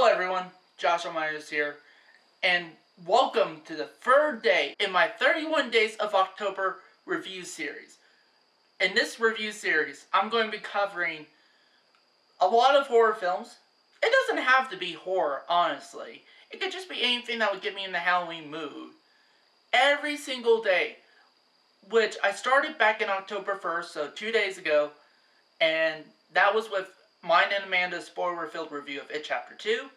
Hello everyone, Joshua Myers here, and welcome to the third day in my 31 Days of October review series. In this review series, I'm going to be covering a lot of horror films. It doesn't have to be horror, honestly. It could just be anything that would get me in the Halloween mood. Every single day, which I started back in October 1st, so 2 days ago, and that was with mine and Amanda's spoiler-filled review of It Chapter 2.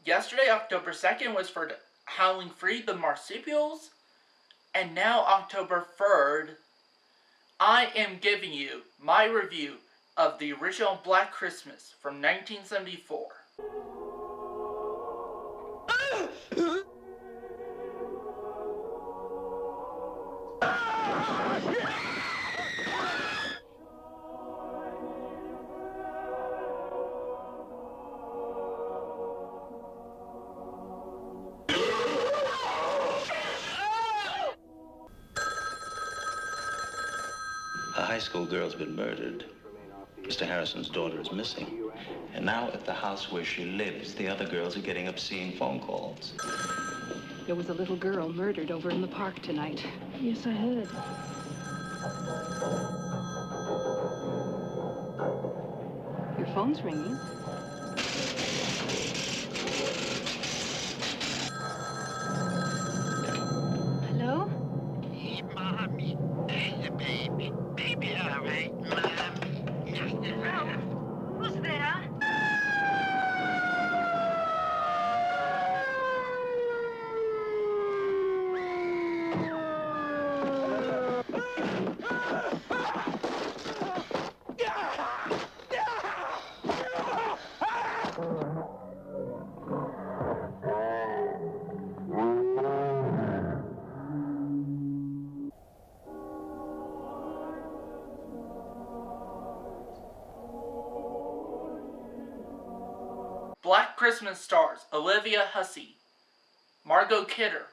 Yesterday, October 2nd, was for Howling 3, The Marsupials. And now, October 3rd, I am giving you my review of the original Black Christmas from 1974. A high school girl's been murdered. Mr. Harrison's daughter is missing. And now at the house where she lives, the other girls are getting obscene phone calls. There was a little girl murdered over in the park tonight. Yes, I heard. Your phone's ringing. Hello? Hey, Mommy. There's a baby. Baby, all right, Mom. Hello? Who's there? Black Christmas stars Olivia Hussey, Margot Kidder,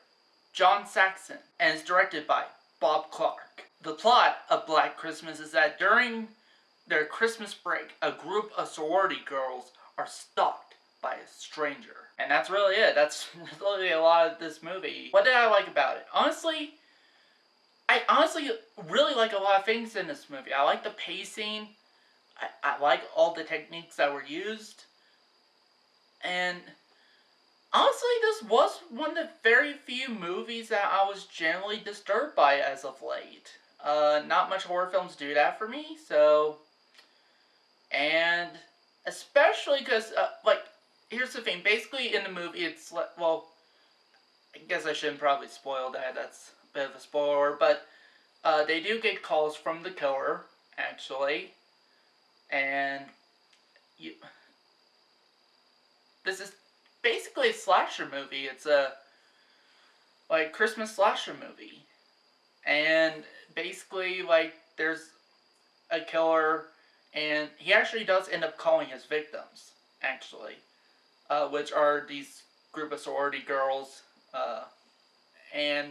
John Saxon, and is directed by Bob Clark. The plot of Black Christmas is that during their Christmas break, a group of sorority girls are stalked by a stranger. And that's really it. That's really a lot of this movie. What did I like about it? I honestly really like a lot of things in this movie. I like the pacing. I like all the techniques that were used. And honestly, this was one of the very few movies that I was generally disturbed by as of late. Not much horror films do that for me, so... And especially because, here's the thing. Basically, in the movie, it's, well, I guess I shouldn't probably spoil that. That's a bit of a spoiler, but they do get calls from the killer, actually. And this is basically a slasher movie. It's a, Christmas slasher movie. And basically, there's a killer, and he actually does end up calling his victims, actually. Which are these group of sorority girls. And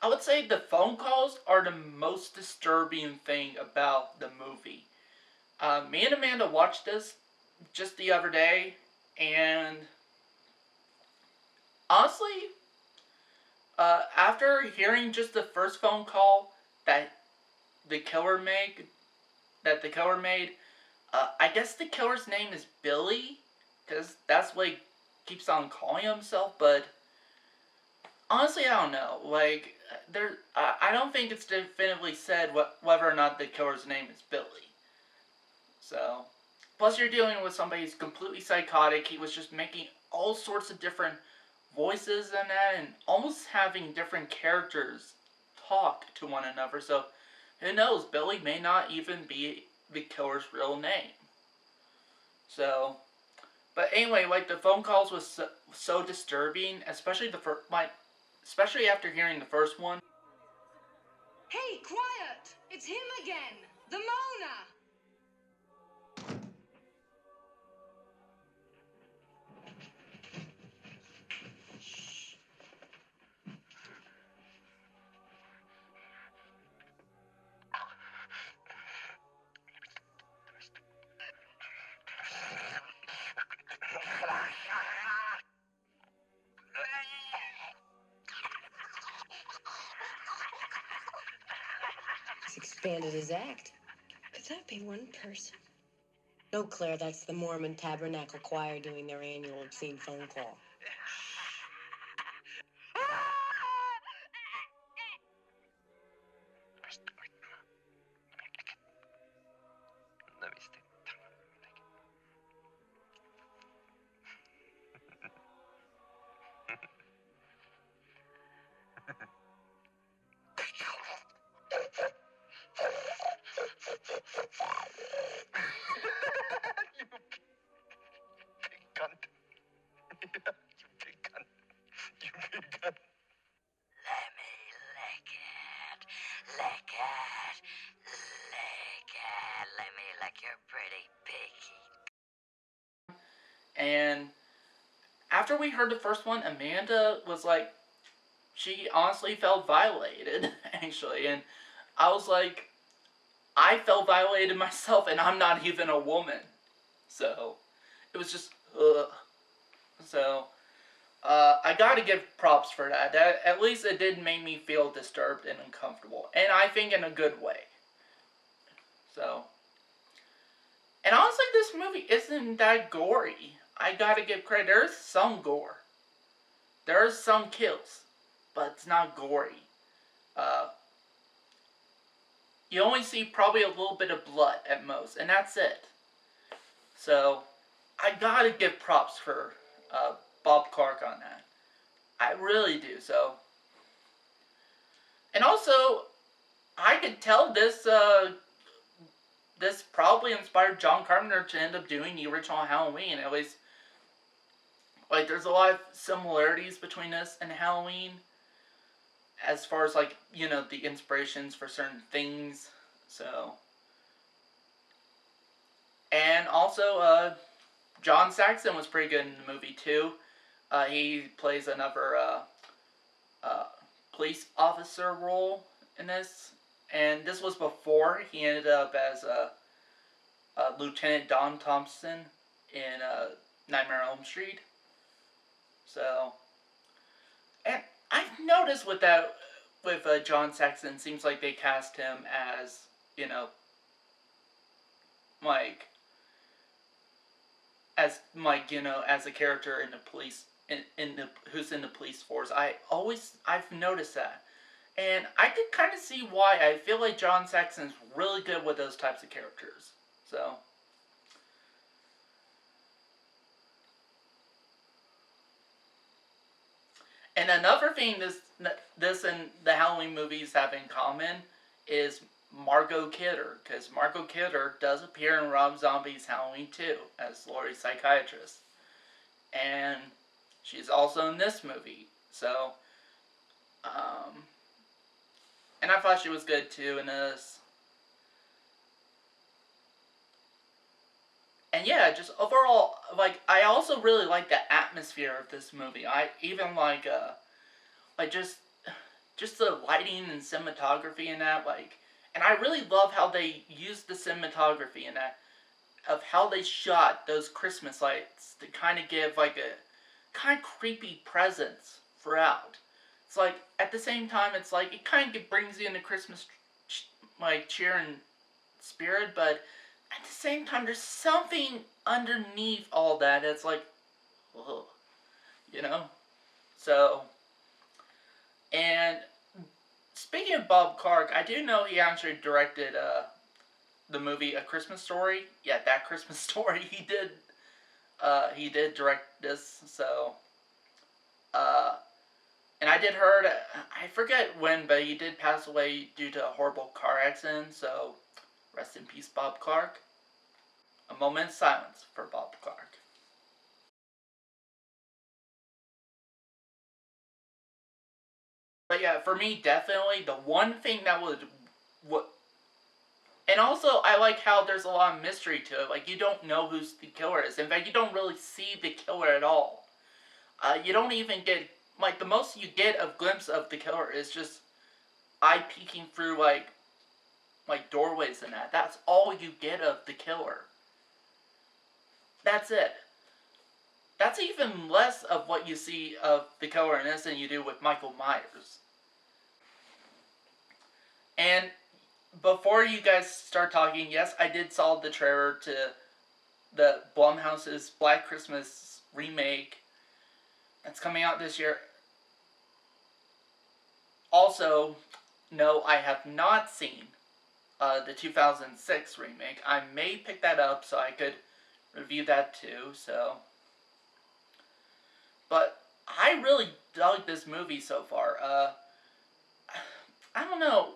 I would say the phone calls are the most disturbing thing about the movie. Me and Amanda watched this just the other day, and honestly, after hearing just the first phone call that the killer made, I guess the killer's name is Billy, because that's what he keeps on calling himself, but honestly, I don't know. I don't think it's definitively said whether or not the killer's name is Billy. So, plus you're dealing with somebody who's completely psychotic. He was just making all sorts of different voices and that, and almost having different characters talk to one another. So, who knows? Billy may not even be the killer's real name. So, but anyway, the phone calls was so disturbing, especially especially after hearing the first one. Hey, quiet! It's him again! The Mona! expanded his act. Could that be one person? No, Claire, that's the Mormon Tabernacle Choir doing their annual obscene phone call. Let me stay. You big cunt. You big cunt. You big cunt. Let me lick it. Lick it. Lick it. Let me lick your pretty piggy. And after we heard the first one, Amanda was like, she honestly felt violated, actually. And I was like, I felt violated myself, and I'm not even a woman. So, it was just, ugh. So, I gotta give props for that. At least it did make me feel disturbed and uncomfortable. And I think in a good way. So, and honestly, this movie isn't that gory. I gotta give credit. There's some gore. There's some kills. But it's not gory. You only see probably a little bit of blood at most. And that's it. So, I gotta give props for Bob Clark on that. I really do. So, and also, I could tell this this probably inspired John Carpenter to end up doing the original Halloween. At least, like, there's a lot of similarities between this and Halloween, as far as, like, you know, the inspirations for certain things. So, and also, John Saxon was pretty good in the movie too. He plays another police officer role in this, and this was before he ended up as Lieutenant Don Thompson in Nightmare on Elm Street. So, and I've noticed with that, with John Saxon, seems like they cast him as, you know, like, you know, as a character in the police, who's in the police force. I've noticed that. And I could kind of see why. I feel like John Saxon's really good with those types of characters. So, and another thing this and the Halloween movies have in common is Margot Kidder, because Margot Kidder does appear in Rob Zombie's Halloween 2 as Laurie's psychiatrist. And she's also in this movie. So, and I thought she was good too in this. And yeah, just overall, like, I also really like the atmosphere of this movie. I even like just the lighting and cinematography in that, like, and I really love how they used the cinematography in that, of how they shot those Christmas lights to kind of give, like, a kind of creepy presence throughout. It's like, at the same time, it's like, it kind of brings you into Christmas, like, cheer and spirit, but at the same time, there's something underneath all that that's like, ugh, you know? So, and speaking of Bob Clark, I do know he actually directed the movie A Christmas Story. Yeah, that Christmas Story. He did direct this. So, and I did heard, I forget when, but he did pass away due to a horrible car accident. So, rest in peace, Bob Clark. A moment's silence for Bob Clark. But yeah, for me, definitely the one thing that would, what, and also I like how there's a lot of mystery to it. Like, you don't know who the killer is. In fact, you don't really see the killer at all. You don't even get, like, the most you get a glimpse of the killer is just eye peeking through, like doorways and that. That's all you get of the killer. That's it. That's even less of what you see of the killer in this than you do with Michael Myers. And before you guys start talking, yes, I did saw the trailer to the Blumhouse's Black Christmas remake that's coming out this year. Also, no, I have not seen the 2006 remake. I may pick that up so I could review that too, so. But I really dug this movie so far. I don't know.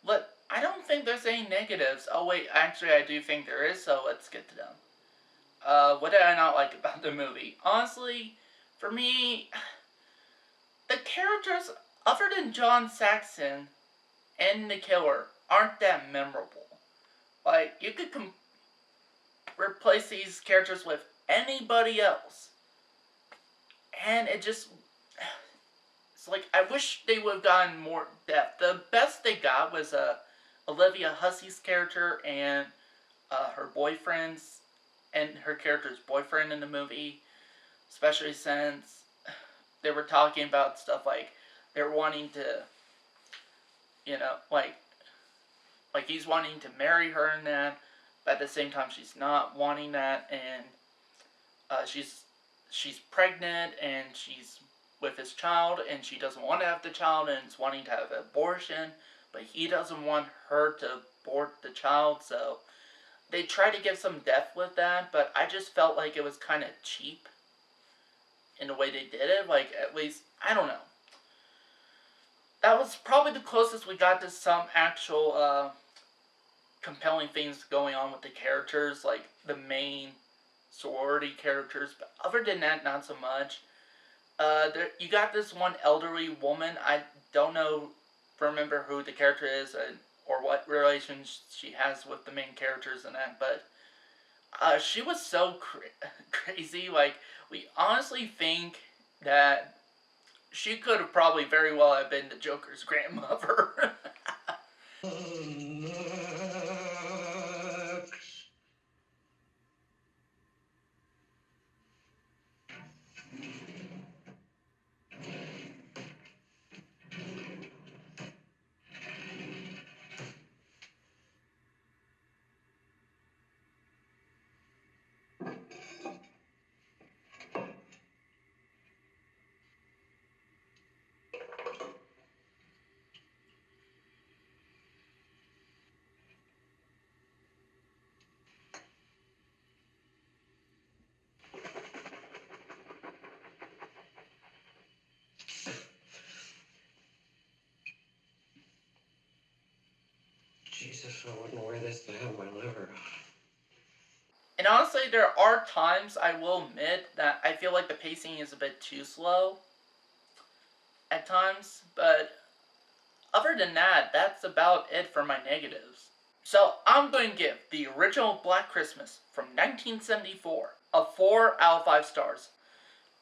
But I don't think there's any negatives. Oh wait, actually I do think there is, so let's get to them. What did I not like about the movie? Honestly, for me, the characters, other than John Saxon and the killer, aren't that memorable. Like, you could replace these characters with anybody else. And it just... It's like, I wish they would have gotten more depth. The best they got was Olivia Hussey's character and her boyfriend's, and her character's boyfriend in the movie. Especially since they were talking about stuff like, they're wanting to, you know, like he's wanting to marry her and that, but at the same time she's not wanting that, and she's pregnant and she's with his child, and she doesn't want to have the child and is wanting to have an abortion, but he doesn't want her to abort the child, so they try to give some depth with that, but I just felt like it was kind of cheap in the way they did it. Like, at least, I don't know. That was probably the closest we got to some actual compelling things going on with the characters, like the main sorority characters, but other than that, not so much. You got this one elderly woman. I don't remember who the character is or what relation she has with the main characters in that, but she was so crazy. Like, we honestly think that she could have probably very well have been the Joker's grandmother. Jesus, I wouldn't wear this to have my liver. And honestly, there are times, I will admit, that I feel like the pacing is a bit too slow at times, but other than that, that's about it for my negatives. So I'm going to give the original Black Christmas from 1974 a 4 out of 5 stars.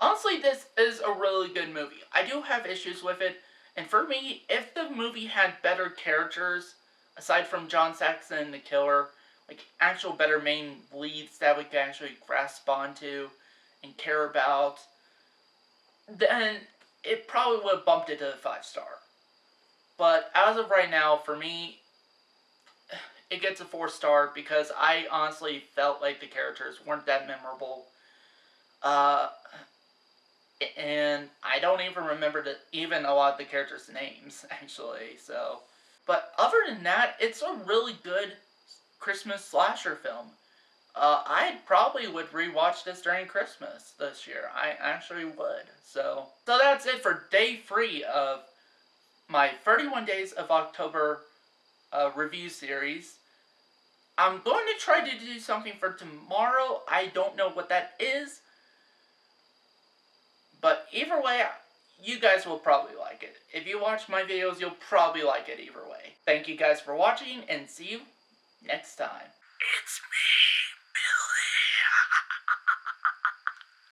Honestly, this is a really good movie. I do have issues with it, and for me, if the movie had better characters, aside from John Saxon and the killer, like actual better main leads that we could actually grasp onto and care about, then it probably would have bumped it to a 5-star. But as of right now, for me, it gets a 4-star because I honestly felt like the characters weren't that memorable. And I don't even remember even a lot of the characters' names, actually, so. But other than that, it's a really good Christmas slasher film. I probably would rewatch this during Christmas this year. I actually would. So that's it for day 3 of my 31 Days of October review series. I'm going to try to do something for tomorrow. I don't know what that is. But either way, you guys will probably like it. If you watch my videos, you'll probably like it either way. Thank you guys for watching, and see you next time. It's me.